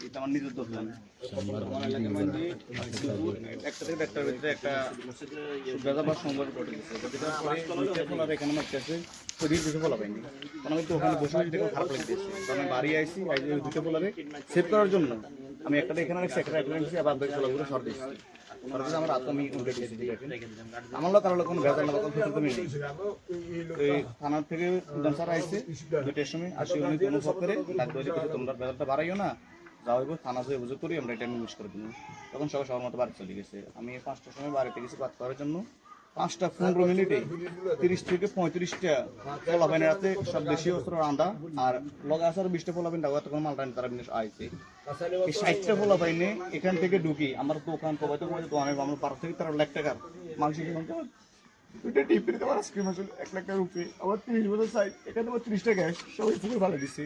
এটা আমার নিজের দোষ জানি আমার এলাকার মধ্যে একটা থেকে একটার ভিতরে একটা সুবিধা বা সংবাদ ঘটে গেছে যেটা পরে দুইটা ফলার এখানে মারতেছে শরীর কিছু ফলা পাইনি আমি তো ওখানে বসে দেখে খারাপ লাগতেছে আমি বাড়ি আইসি দুটো ফলারে সেভ করার জন্য আমি একটা এখানে রাখছি একটা এখানে রাখছি আবার দুই ফলাগুলো সর দিচ্ছি আমার রাত আমি উঠে গেছি আমার লোক কারো কোনো ভেজাল না তুমি নেই এই থানার থেকে প্রধান স্যার আইসে 2টার সময় আসি উনি অনুভব করে ডাক্তার তোমরা ভেজালটা বাড়াইও না যাও হইব থানা যেয়ে অভিযোগ করি আমরা এটা মিস করে দিলাম তখন সবাই সবার মতো বাড়ি চলে গেছে আমি 5টার সময় বাড়িতে গেছি বাদ করার জন্য 5টা 15 মিনিটে 30 থেকে 35টা পোলাপাইনের রাতে সব দেশি অস্ত্র রান্দা আর লগা আসার 20টা পোলাপাইন ডাকা তখন মালটা তারা বিনেশ আইছে এই 60টা পোলাপাইনে এখান থেকে ঢুকি আমার দোকান কবাইতে দোকানে আমার 12 থেকে 13 লাখ টাকার মাংস ওইটা টিপিতে আমার স্ক্রিম আসলে 1 লাখ টাকার উপরে আবার 30 বছর সাইড এখানে আবার 30টা গ্যাস সবাই ফুল ভালো দিচ্ছে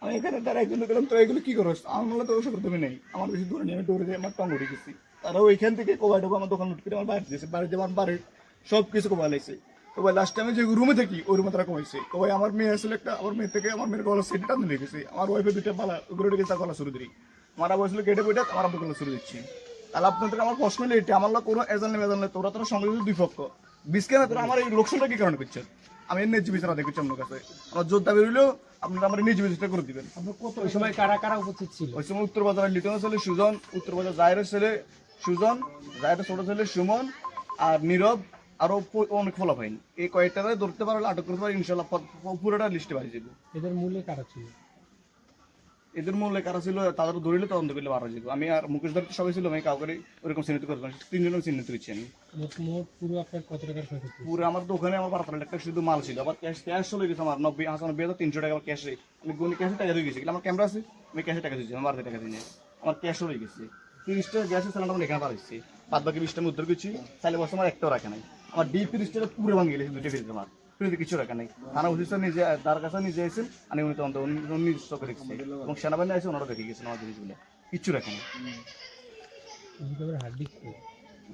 আমি এখানে তারা একজন গেলাম তো এগুলো কি করো আমার মনে তো ওষুধ তুমি নেই আমার বেশি দূরে নিয়ে আমি দৌড়ে যাই আমার টং উঠে গেছি তারা ওইখান থেকে কোবাইটাকে আমার দোকান লুট করে আমার বাড়ি দিয়েছে বাড়িতে আমার বাড়ির সব কিছু কোবাই লাগছে কোবাই লাস্ট টাইমে যে রুমে থাকি ওই রুমে তারা কমাইছে কোবাই আমার মেয়ে আসলে একটা আমার মেয়ে থেকে আমার মেয়ের গলা সেটটা টান দিয়ে গেছে আমার ওয়াইফে 2টা পালা ওগুলো গেছে গলা শুরু দিই আমার আবার আসলে গেটে বইটা আমার আব্বু গলা শুরু দিচ্ছি তাহলে আপনাদের আমার প্রশ্ন হলো এটা আমার কোনো এজন নেই তোরা তোরা সঙ্গে দুই পক্ষ বিস্কেনা তোরা আমার এই লোকসানটা কি কারণে করছেন আমি এর ন্যায্য বিচার আদায় করছি আপনার কাছে আমার যোদ্ধা বেরোলেও আপনারা আমার ন্যায্য বিচারটা করে দিবেন ওই সময় কারা কারা উপস্থিত ছিল ওই সময় উত্তর বাজারের লিটনের ছেলে সুজন উত্তর বাজার জাহেরের ছেলে সুজন জাহেরের ছোট ছেলে সুমন আর নীরব আরো অনেক ফলা পাইনি এই কয়েকটারে ধরতে পারলে আটক করতে পারে ইনশাল্লাহ পুরোটা লিস্টে বাড়ি যাবো এদের মূলে কারা ছিল এদের মূল্যে কারা ছিল তাদের ধরিলে তদন্ত করলে বাড়া যাবো আমি আর মুকেশ ধরতে সবাই ছিল আমি কাউকে ওরকম চিহ্নিত করতে পারি 3 জন চিহ্নিত করছি আমি পুরো আপনার কত টাকার ক্ষয়ক্ষতি পুরো আমার দোকানে আমার 12 লাখ টাকা শুধু মাল ছিল আবার ক্যাশ চলে গেছে আমার 90,300 টাকা ক্যাশে আমি গুনি ক্যাশে টাকা দিয়ে গেছি আমার ক্যামেরা আছে আমি ক্যাশে টাকা দিয়েছি আমার বাড়িতে টাকা দিয়ে আমার ক্যাশ হয়ে গেছে 30টা গ্যাসের সিলিন্ডার আমি এখানে পাঠাচ্ছি বাদ বাকি 20টা আমি উদ্ধার করছি তাহলে বসে আমার একটাও রাখা নাই আমার ডিপ 30টা পুরো ভাঙে গেছে 2টা ফ্রিজ আমার ফ্রিজে কিছু রাখা নাই থানা অফিসার নিজে তার কাছে নিজে এসেছেন আমি উনি তদন্ত উনি চোখে রেখেছি এবং সেনাবাহিনী আছে ওনারা দেখে গেছেন আমার জিনিসগুলো কিচ্ছু রাখা নাই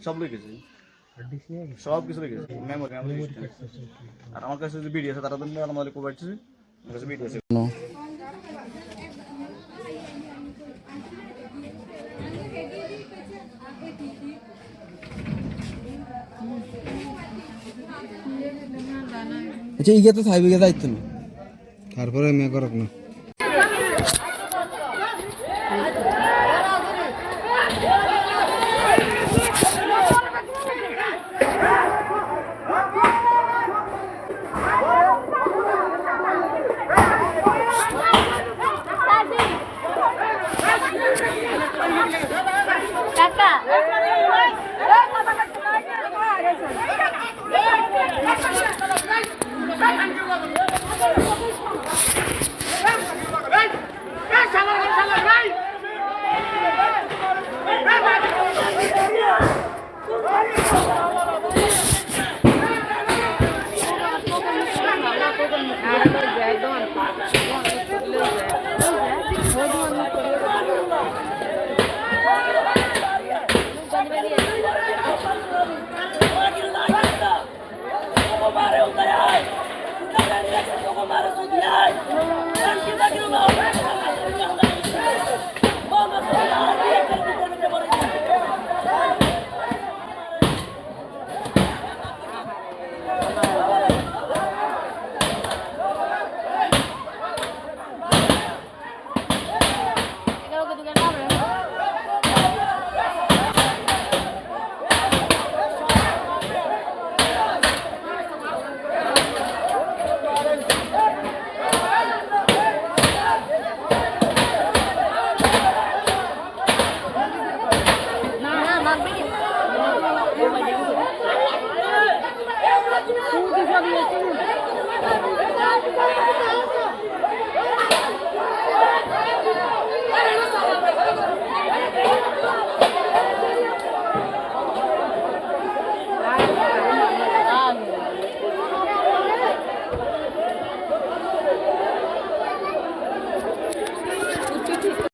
সব লেগেছে সব কিছু লেগেছে মেমোরি আর আমার কাছে যে বিডি আছে তারা তো আমাদের কোবাইছে আমার কাছে বিডি আছে আচ্ছা ইগে তো সাইবিগে যাইতো না তারপরে আমি করক না Vamos,